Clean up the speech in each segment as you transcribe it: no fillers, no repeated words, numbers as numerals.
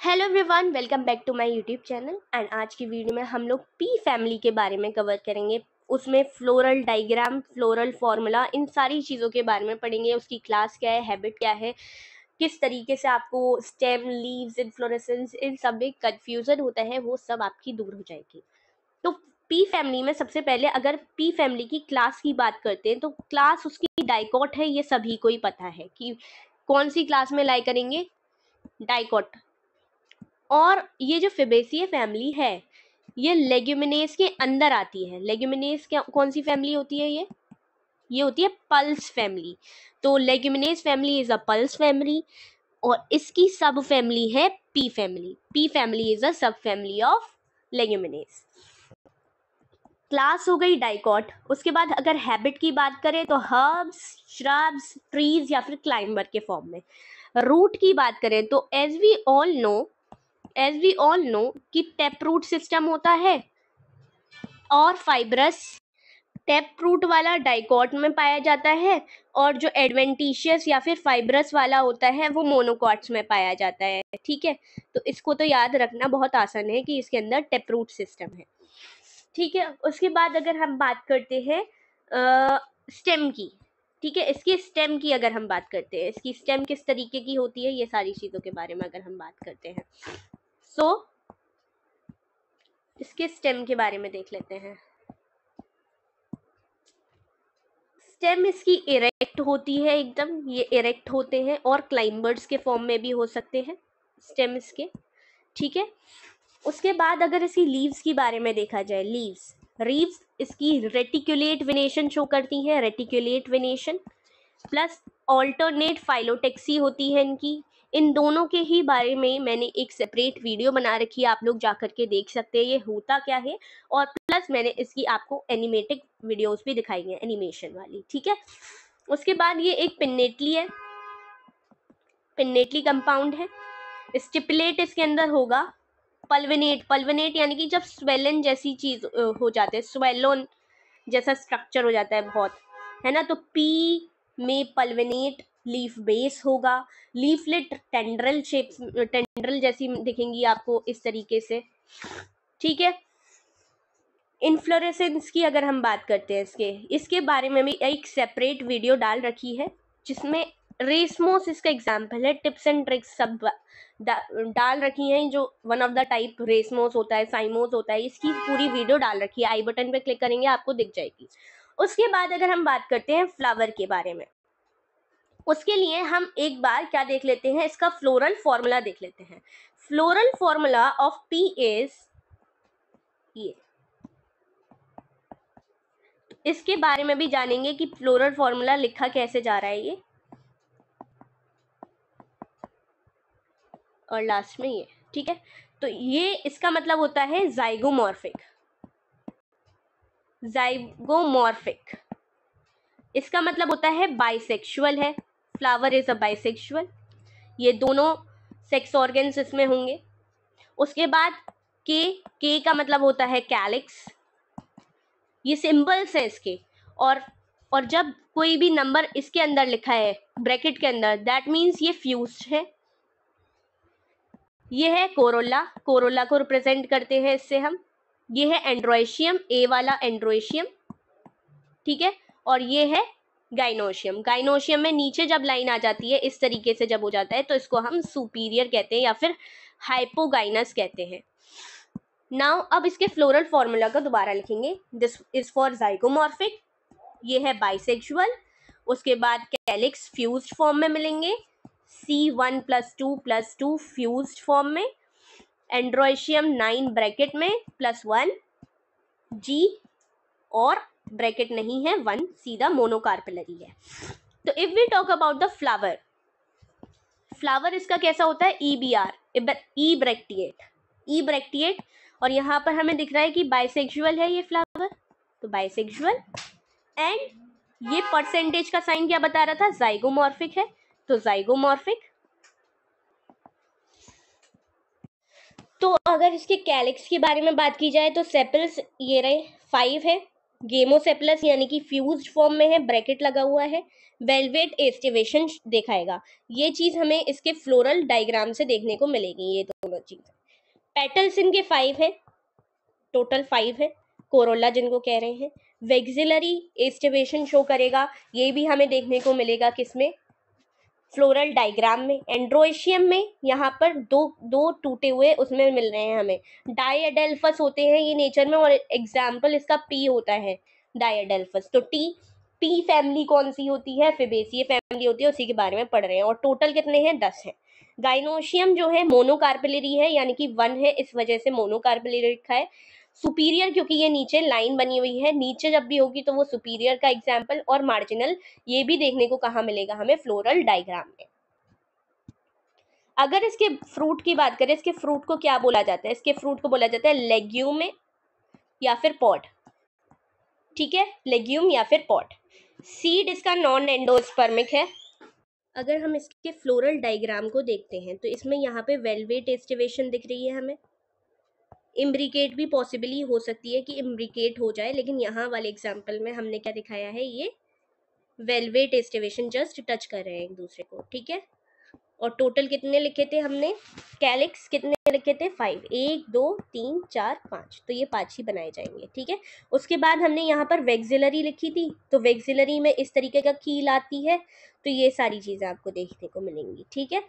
Hello everyone, welcome back to my YouTube channel. And आज की video में हम लोग पी फैमिली के बारे में कवर करेंगे। उसमें फ्लोरल डायग्राम, फ्लोरल फॉर्मूला, इन सारी चीज़ों के बारे में पढ़ेंगे। उसकी क्लास क्या है, हैबिट क्या है, किस तरीके से आपको स्टेम, लीव्स, इन्फ्लोरेसेंस, इन सब में कन्फ्यूज़न होता है, वो सब आपकी दूर हो जाएगी। तो पी फैमिली में सबसे पहले अगर पी फैमिली की क्लास की बात करते हैं तो क्लास उसकी डाइकॉट है। ये सभी को ही पता है कि कौन सी क्लास में लाई करेंगे, डाइकॉट। और ये जो फेबेसिए फैमिली है ये लेग्यूमिनेस के अंदर आती है। लेग्यूमिनेस क्या, कौन सी फैमिली होती है ये होती है पल्स फैमिली। तो leguminous family is a pulse family और इसकी सब फैमिली है P family. P family is a sub family of लेग्यूमिनेस। Class हो गई डाइकॉट। उसके बाद अगर हैबिट की बात करें तो हर्ब्स, श्रब्स, ट्रीज या फिर क्लाइंबर के फॉर्म में। रूट की बात करें तो एज वी ऑल नो कि टैप रूट सिस्टम होता है और फाइब्रस। टैप रूट वाला डाइकॉट में पाया जाता है और जो एडवेंटिशियस या फिर फाइब्रस वाला होता है वो मोनोकॉट्स में पाया जाता है। ठीक है, तो इसको तो याद रखना बहुत आसान है कि इसके अंदर टैप रूट सिस्टम है। ठीक है, उसके बाद अगर हम बात करते हैं स्टेम की। ठीक है, इसकी स्टेम की अगर हम बात करते हैं, इसकी स्टेम किस तरीके की होती है, ये सारी चीज़ों के बारे में अगर हम बात करते हैं इसके स्टेम के बारे में देख लेते हैं। स्टेम इसकी इरेक्ट होती है एकदम, ये इरेक्ट होते हैं और क्लाइंबर्स के फॉर्म में भी हो सकते हैं स्टेम इसके। ठीक है, उसके बाद अगर इसकी लीव्स की बारे में देखा जाए, लीव्स इसकी रेटिकुलेट वेनेशन शो करती हैं। Reticulate venation plus alternate phyllotaxy होती है इनकी। इन दोनों के ही बारे में मैंने एक सेपरेट वीडियो बना रखी है, आप लोग जा करके देख सकते हैं ये होता क्या है। और प्लस मैंने इसकी आपको एनिमेटेड वीडियोस भी दिखाई है, एनिमेशन वाली। ठीक है, उसके बाद ये एक पिन्नेटली है, पिन्नेटली कंपाउंड है। स्टिपुलेट इसके अंदर होगा। पल्विनेट यानी कि जब स्वेलन जैसी चीज हो जाते हैं, स्वेलोन जैसा स्ट्रक्चर हो जाता है बहुत, है ना। तो पी में पल्विनेट लीफ बेस होगा। लीफलेट टेंड्रल शेप, टेंड्रल जैसी दिखेंगी आपको इस तरीके से। ठीक है, इन्फ्लोरेसेंस की अगर हम बात करते हैं, इसके बारे में भी एक सेपरेट वीडियो डाल रखी है जिसमें रेसमोस इसका एग्जाम्पल है। टिप्स एंड ट्रिक्स सब डाल रखी हैं। जो one of the type racemose होता है, साइमोस होता है, इसकी पूरी वीडियो डाल रखी है। आई बटन पे क्लिक करेंगे आपको दिख जाएगी। उसके बाद अगर हम बात करते हैं फ्लावर के बारे में, उसके लिए हम एक बार क्या देख लेते हैं, इसका फ्लोरल फॉर्मूला देख लेते हैं। Floral formula of P is ये। इसके बारे में भी जानेंगे कि फ्लोरल फॉर्मूला लिखा कैसे जा रहा है ये, और लास्ट में ये। ठीक है, तो ये इसका मतलब होता है जाइगोमॉर्फिक। जाइगोमॉर्फिक इसका मतलब होता है बाइसेक्सुअल है। फ्लावर इज अ बाइसेक्सुअल, ये दोनों सेक्स ऑर्गन्स इसमें होंगे। उसके बाद के का मतलब होता है कैलिक्स, ये सिंबल्स है इसके। और जब कोई भी नंबर इसके अंदर लिखा है ब्रैकेट के अंदर, दैट मीन्स ये फ्यूज्ड है। ये है कोरोला, कोरोला को रिप्रेजेंट करते हैं इससे हम। ये है एंड्रोएशियम, ए वाला एंड्रोएशियम। ठीक है, और ये है गाइनोशियम। गाइनोशियम में नीचे जब लाइन आ जाती है इस तरीके से जब हो जाता है तो इसको हम सुपीरियर कहते हैं या फिर हाइपोगाइनस कहते हैं। नाउ अब इसके फ्लोरल फॉर्मूला को दोबारा लिखेंगे। दिस इज फॉर जाइगोमॉर्फिक, ये है बाइसेक्सुअल। उसके बाद कैलिक्स फ्यूज्ड फॉर्म में मिलेंगे, C1+2+2 फ्यूज्ड फॉर्म में, एंड्रोएशियम 9 ब्रैकेट में +1 G, और ब्रैकेट नहीं है 1, सीधा मोनोकार्पेलरी है। तो if we talk about the flower, flower इसका कैसा होता है, EBR, ई ब्रैक्टिएट। और यहाँ पर हमें दिख रहा है कि बाइसेक्सुअल है ये फ्लावर, तो बाइसेक्सुअल। एंड ये परसेंटेज का साइन क्या बता रहा था, जाइगोमॉर्फिक है, तो जाइगोमॉर्फिक। तो अगर इसके कैलिक्स के बारे में बात की जाए तो सेपल्स ये रहे 5 है, गेमोसेप्लस यानी कि फ्यूज्ड फॉर्म में है, ब्रैकेट लगा हुआ है, वेलवेट एस्टिवेशन दिखाएगा। ये चीज हमें इसके फ्लोरल डायग्राम से देखने को मिलेगी, ये दोनों चीज। पेटल्स इनके 5 है, टोटल 5 है, कोरोला जिनको कह रहे हैं। वेक्सिलरी एस्टिवेशन शो करेगा, ये भी हमें देखने को मिलेगा किसमें, फ्लोरल डायग्राम में। एंड्रोएशियम में यहाँ पर दो दो टूटे हुए उसमें मिल रहे हैं हमें, डाइएडेल्फस होते हैं ये नेचर में, और एग्जाम्पल इसका पी होता है, डाइएडेल्फस। तो पी फैमिली कौन सी होती है, फिबेसिए फैमिली होती है, उसी के बारे में पढ़ रहे हैं। और टोटल कितने हैं, 10 हैं। गाइनोशियम जो है मोनोकार्पिलरी है, यानी कि 1 है, इस वजह से मोनोकार्पिलरी लिखा है। सुपीरियर क्योंकि ये नीचे लाइन बनी हुई है, नीचे जब भी होगी तो वो सुपीरियर का एग्जाम्पल। और मार्जिनल ये भी देखने को कहाँ मिलेगा हमें, फ्लोरल डायग्राम में। अगर इसके फ्रूट की बात करें, इसके फ्रूट को क्या बोला जाता है, इसके फ्रूट को बोला जाता है लेग्यूम या फिर पॉड। ठीक है, लेग्यूम या फिर पॉड। सीड इसका नॉन एंडोस्पर्मिक है। अगर हम इसके फ्लोरल डायग्राम को देखते हैं तो इसमें यहाँ पे वेलवेट एस्टिवेशन दिख रही है हमें। इम्ब्रिकेट भी पॉसिबली हो सकती है कि इम्ब्रिकेट हो जाए, लेकिन यहाँ वाले एग्जाम्पल में हमने क्या दिखाया है, ये वेलवेट एस्टिवेशन जस्ट टच कर रहे हैं एक दूसरे को। ठीक है, और टोटल कितने लिखे थे हमने, कैलिक्स कितने लिखे थे, 5, 1 2 3 4 5, तो ये 5 ही बनाए जाएंगे। ठीक है, उसके बाद हमने यहाँ पर वेक्सिलरी लिखी थी, तो वेक्सिलरी में इस तरीके का कील आती है, तो ये सारी चीज़ें आपको देखने को मिलेंगी। ठीक है,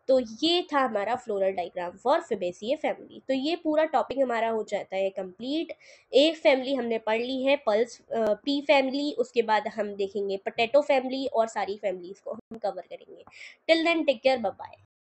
तो ये था हमारा फ्लोरल डायग्राम फॉर फिबेसिए फैमिली। तो ये पूरा टॉपिक हमारा हो जाता है कंप्लीट। एक फैमिली हमने पढ़ ली है, पल्स पी फैमिली, उसके बाद हम देखेंगे पोटैटो फैमिली, और सारी फैमिलीज को हम कवर करेंगे। Till then take care, bye bye.